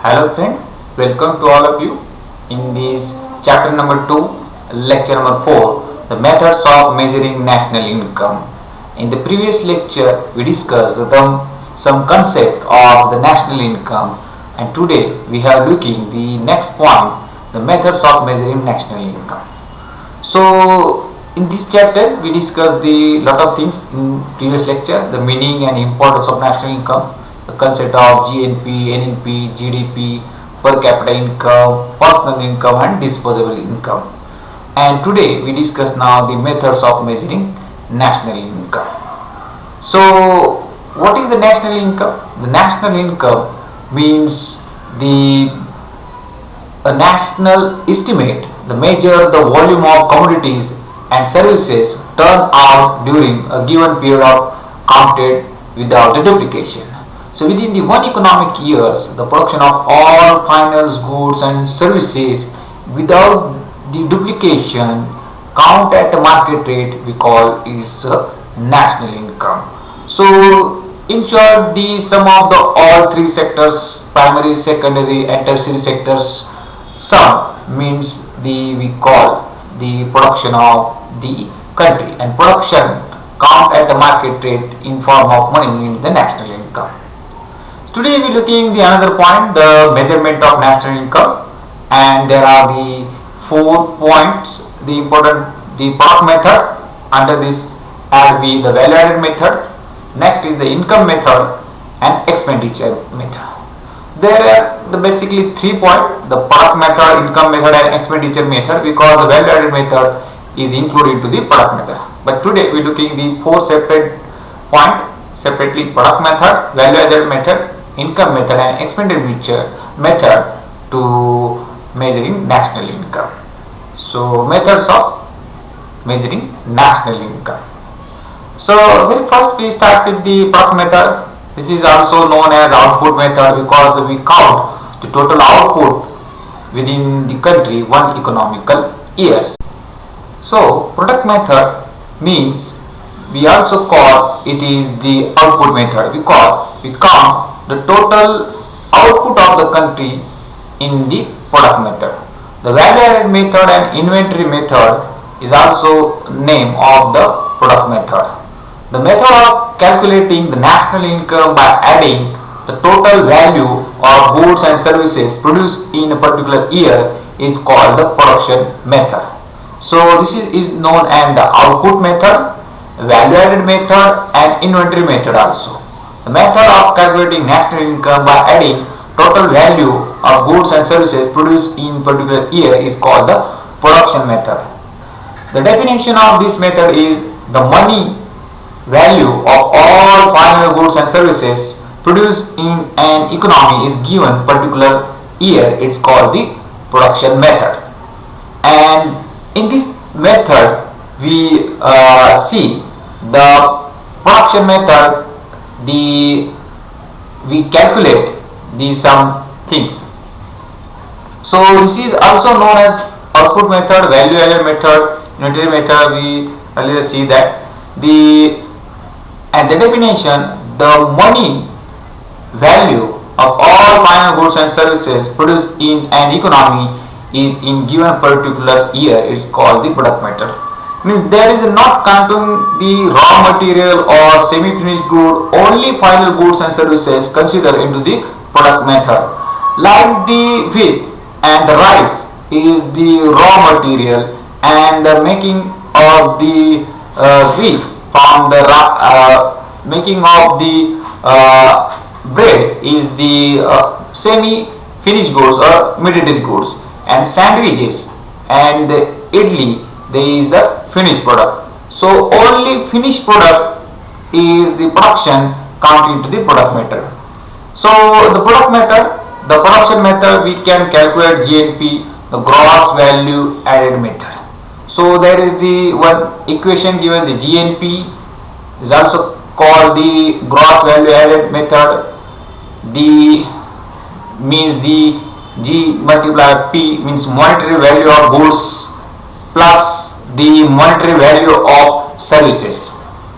Hello friend, welcome to all of you in this chapter number 2, lecture number 4, the methods of measuring national income. In the previous lecture, we discussed some concept of the national income, and today we are looking the next point, the methods of measuring national income. So in this chapter, we discussed the lot of things in previous lecture, the meaning and importance of national income, the concept of GNP, NNP, GDP, per capita income, personal income and disposable income. And today we discuss now the methods of measuring national income. So what is the national income? The national income means the a national estimate, the measure the volume of commodities and services turned out during a given period of counted without a duplication. So within the one economic years, the production of all final goods and services without the duplication count at a market rate we call is national income. So in short, the sum of the all three sectors, primary, secondary and tertiary sectors sum means we call the production of the country, and production count at the market rate in form of money means the national income. Today we are looking the another point, the measurement of national income, and there are the 4 points. The important, the product method, under this add be the value added method, next is the income method and expenditure method. There are the basically 3 points, the product method, income method and expenditure method, because the value added method is included into the product method. But today we are looking the 4 separate points separately: product method, value added method, income method and expenditure method to measuring national income. So methods of measuring national income. So very first we start with the product method. This is also known as output method because we count the total output within the country one economical years. So product method means we also call it is the output method because we count the total output of the country in the product method. The value added method and inventory method is also name of the product method. The method of calculating the national income by adding the total value of goods and services produced in a particular year is called the production method. So this is known as the output method, value added method and inventory method also. The method of calculating national income by adding total value of goods and services produced in particular year is called the production method. The definition of this method is the money value of all final goods and services produced in an economy is given particular year. It's called the production method. And in this method we see the production method, we calculate some things. So this is also known as output method, value added method, inventory method. We earlier see that the definition, the money value of all final goods and services produced in an economy is in given particular year is called the product method. Means there is not counting the raw material or semi-finished good, only final goods and services considered into the product method. Like the wheat and the rice is the raw material, and the making of the wheat from the making of the bread is the semi-finished goods or mediated goods, and sandwiches and the idli there is the finished product. So only finished product is the production count into the product method. So the product method, the production method, we can calculate GNP, the gross value added method. So there is the one equation given, the GNP is also called the gross value added method. The means the G multiplied P means monetary value of goods plus the monetary value of services.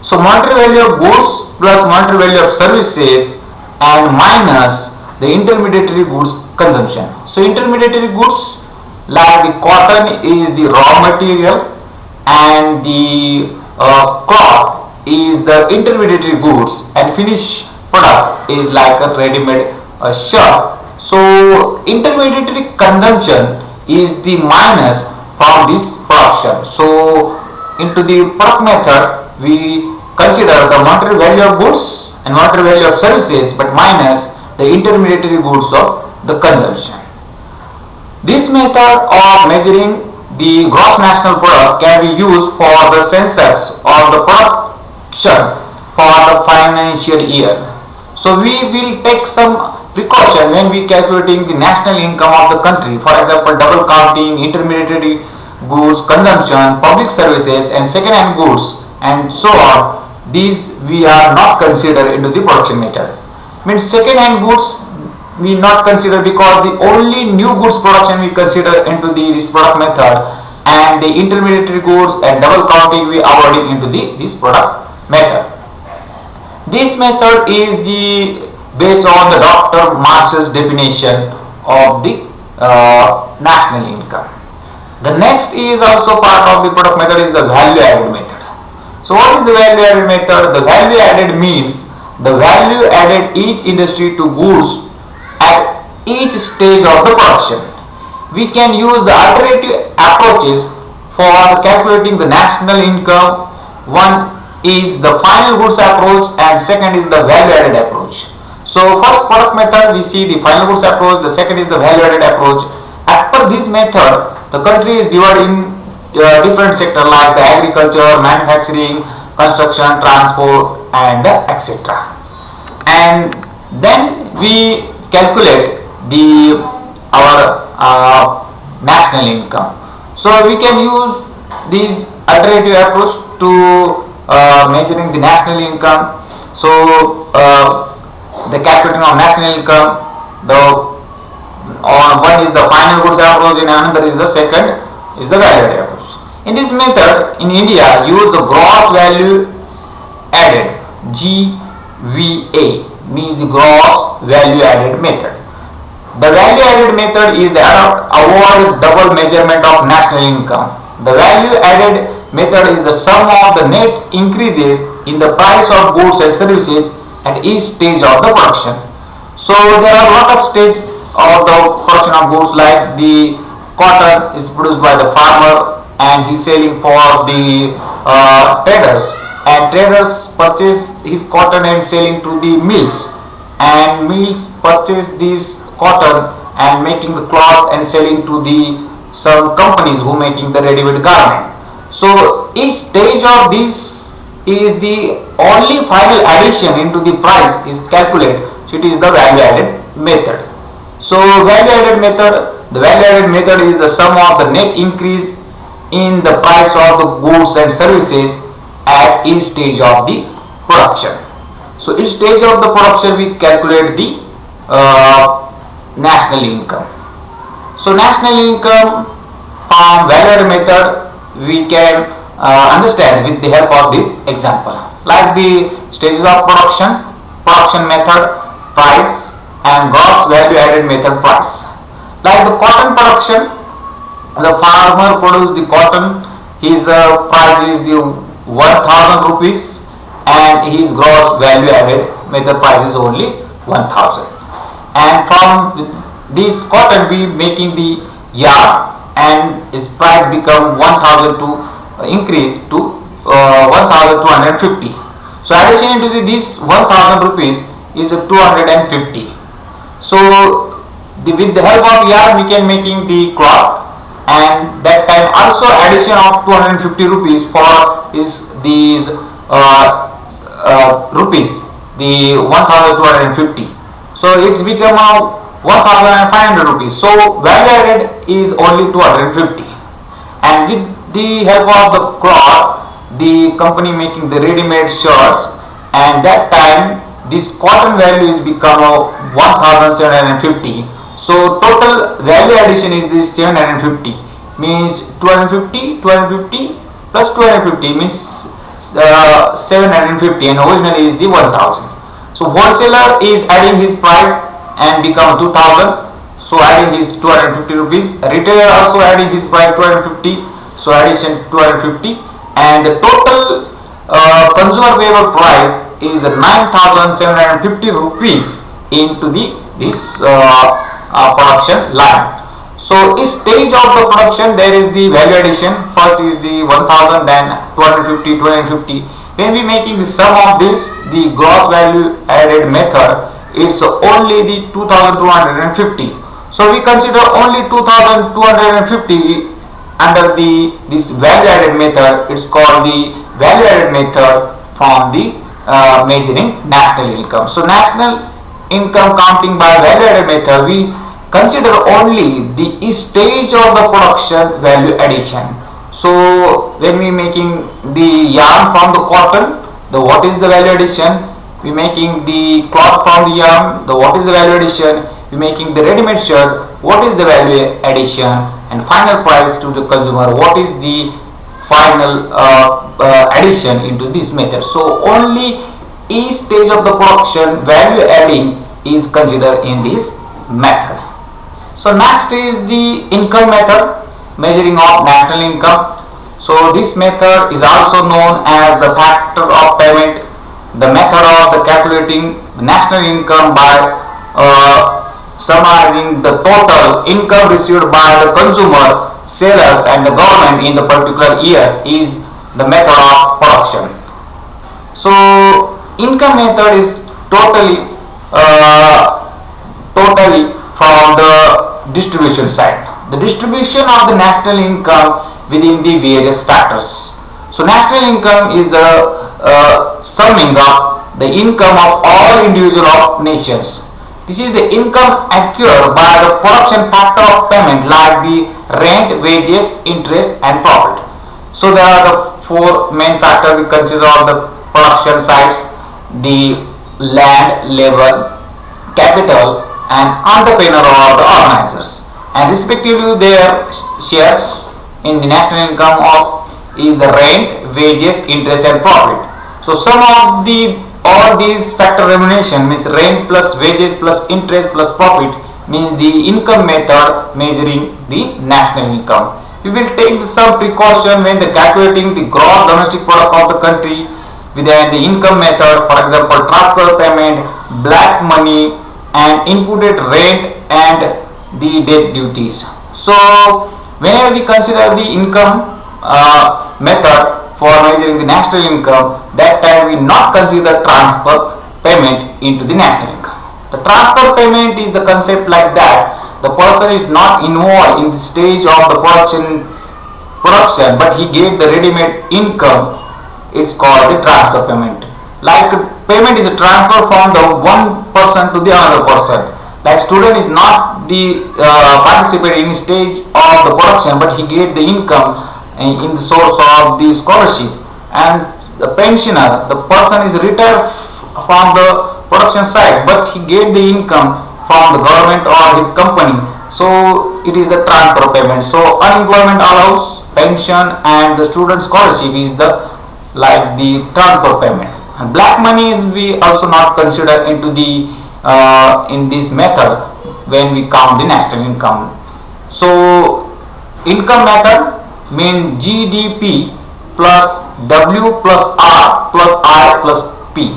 So monetary value of goods plus monetary value of services and minus the intermediary goods consumption. So intermediary goods like the cotton is the raw material and the cloth is the intermediary goods, and finished product is like a ready-made shirt. So intermediary consumption is the minus from this production. So into the product method we consider the monetary value of goods and monetary value of services, but minus the intermediary goods of the consumption. This method of measuring the gross national product can be used for the census of the production for the financial year. So we will take some precaution when we calculating the national income of the country. For example, double counting, intermediary goods consumption, public services and second-hand goods and so on. These we are not considered into the production method. Means second-hand goods we not consider because the only new goods production we consider into this product method, and the intermediary goods and double counting we avoiding into this product method. This method is the based on the Dr. Marshall's definition of the national income. The next is also part of the product method is the value added method. So what is the value added method? The value added means the value added each industry to goods at each stage of the production. We can use the alternative approaches for calculating the national income. One is the final goods approach and second is the value added approach. So first product method we see the final goods approach, the second is the value added approach. As per this method, the country is divided in different sectors like the agriculture, manufacturing, construction, transport and etc. And then we calculate the our national income. So we can use this alternative approach to measuring the national income. So the calculating of national income, the on one is the final goods approach and another is the second is the value added approach. In this method in India use the gross value added, GVA means the gross value added method. The value added method is the avoid double measurement of national income. The value added method is the sum of the net increases in the price of goods and services at each stage of the production. So there are a lot of stages of the production of goods, like the cotton is produced by the farmer and he is selling for the traders, and traders purchase his cotton and selling to the mills, and mills purchase this cotton and making the cloth and selling to the some companies who making the ready-made garment. So each stage of this is the only final addition into the price is calculated. So it is the value added method. So value added method, the value added method is the sum of the net increase in the price of the goods and services at each stage of the production. So each stage of the production we calculate the national income. So national income from value added method we can understand with the help of this example, like the stages of production, production method, price and gross value added method price. Like the cotton production, the farmer produce the cotton, his price is the 1000 rupees and his gross value added method price is only 1000, and from this cotton we making the yarn and its price become 1000 to increase to 1250. So addition into this 1000 rupees is 250. So with the help of yarn we can making the cloth, and that time also addition of 250 rupees for is these rupees, the 1250. So it's become 1500 rupees. So value added is only 250, and with the help of the cloth the company making the ready-made shirts, and that time this cotton value is become 1750. So total value addition is this 750, means 250 plus 250 means 750, and originally is the 1000. So wholesaler is adding his price and become 2000. So adding his 250 rupees. Retailer also adding his price 250. So addition 250, and the total consumer waiver price is 9,750 rupees into this production line. So each stage of the production there is the value addition. First is the 1000, then 250, 250. When we making the sum of this, the gross value added method, it's only the 2250. So we consider only 2250 under this value added method. It's called the value added method from the measuring national income. So national income counting by value added method, we consider only the stage of the production value addition. So when we making the yarn from the cotton, the what is the value addition? We making the cloth from the yarn, the what is the value addition? We making the ready-made shirt, what is the value addition? And final price to the consumer, what is the final addition into this method. So only each stage of the production value adding is considered in this method. So next is the income method, measuring of national income. So this method is also known as the factor of payment, the method of the calculating the national income by summarizing the total income received by the consumer, sellers and the government in the particular years is the method of production. So income method is totally from the distribution side. The distribution of the national income within the various factors. So national income is the summing up the income of all individual of nations. This is the income acquired by the production factor of payment like the rent, wages, interest and profit. So there are the four main factors we consider on the production sides: the land, labor, capital and entrepreneur or the organizers, and respectively their shares in the national income of is the rent, wages, interest and profit. So sum of all these factor remuneration means rent plus wages plus interest plus profit means the income method measuring the national income. We will take some precaution when the calculating the gross domestic product of the country within the income method. For example, transfer payment, black money and imputed rent and the debt duties. So whenever we consider the income method for measuring the national income, that time we not consider transfer payment into the national income. The transfer payment is the concept like that the person is not involved in the stage of the production but he gave the ready-made income. It's called the transfer payment. Like payment is a transfer from the one person to the another person. Like student is not the participate in stage of the production but he gave the income in the source of the scholarship. And the pensioner, the person is retired from the production side but he gave the income from the government or his company, so it is the transfer payment. So unemployment allowance, pension and the student scholarship is the like the transfer payment. And black money is we also not consider into the in this method when we count the national income. So income method mean GDP plus W plus R plus I plus P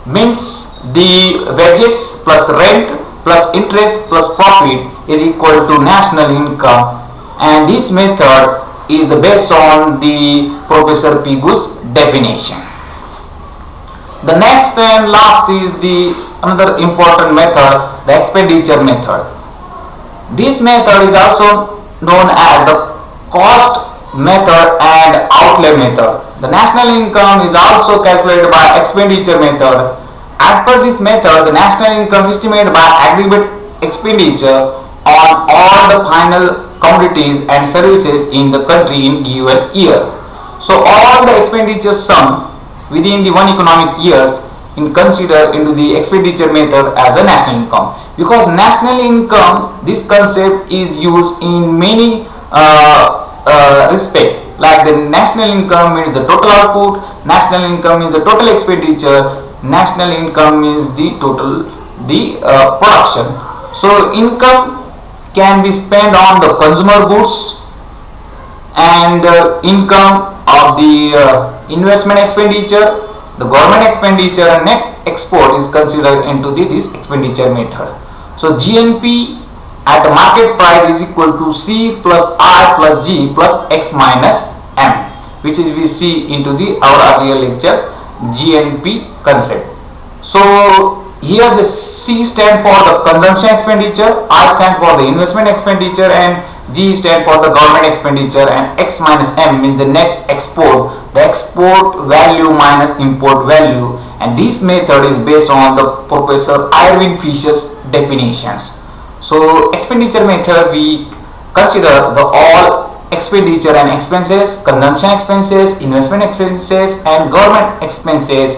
means the wages plus rent plus interest plus profit is equal to national income, and this method is the based on the Professor Pigu's definition. The next and last is the another important method, the expenditure method. This method is also known as the cost method and outlay method. The national income is also calculated by expenditure method. As per this method, the national income estimated by aggregate expenditure on all the final commodities and services in the country in given year. So all the expenditure sum within the one economic years in consider into the expenditure method as a national income, because national income, this concept is used in many respect. Like the national income means the total output, national income is the total expenditure, national income is the total the production. So income can be spent on the consumer goods, and income of the investment expenditure, the government expenditure, and net export is considered into this expenditure method. So GNP at the market price is equal to C plus I plus G plus X minus M, which is we see into our earlier lectures GNP concept. So here the C stand for the consumption expenditure, I stand for the investment expenditure, and G stand for the government expenditure, and X minus M means the net export, the export value minus import value, and this method is based on the Professor Irving Fisher's definitions. So expenditure method, we consider the all expenditure and expenses, consumption expenses, investment expenses, and government expenses,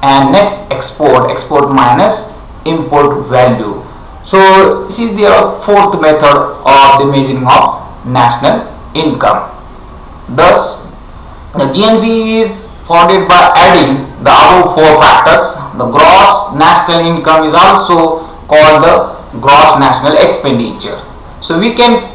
and net export minus import value. So this is the fourth method of the measuring of national income. Thus the GNP is founded by adding the above four factors. The gross national income is also called the gross national expenditure. So we can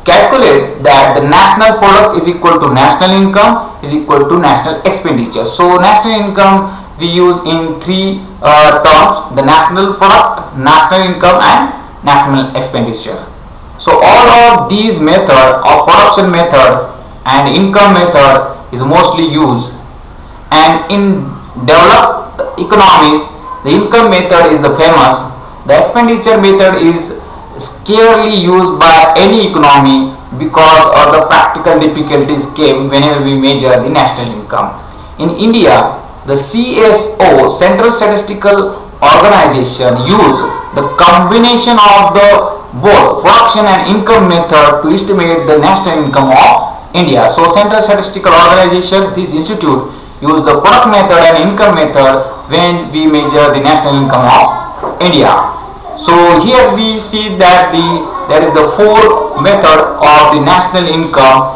calculate that the national product is equal to national income is equal to national expenditure. So national income we use in three terms: the national product, national income, and national expenditure. So all of these method of production method and income method is mostly used, and in developed economies the income method is the famous. The expenditure method is scarcely used by any economy because of the practical difficulties came whenever we measure the national income. In India, the CSO, Central Statistical Organization, use the combination of the both production and income method to estimate the national income of India. So Central Statistical Organization, this institute, use the product method and income method when we measure the national income of India. So here we see that there is the four method of the national income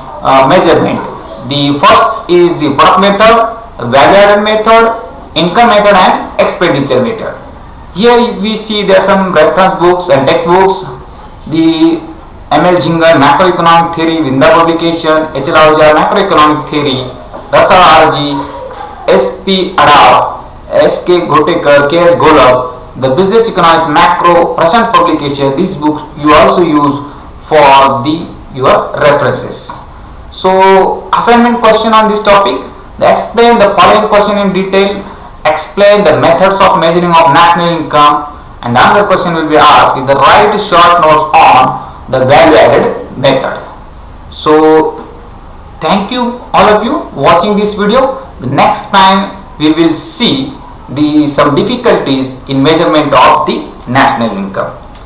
measurement. The first is the product method, value added method, income method, and expenditure method. Here we see there are some reference books and textbooks. The M.L. Jhingan Macroeconomic Theory, Vinda Publication, H.L. Ahuja Macroeconomic Theory, Rasa R.G., S.P. Adar, S.K. Ghotekar, K.S. Golab, the Business Economics Macro, Prashant Publication. These books you also use for your references. So assignment question on this topic: explain the following question in detail. Explain the methods of measuring of national income, and another question will be asked is the write short notes on the value added method. So thank you all of you watching this video. The next time we will see some difficulties in measurement of the national income.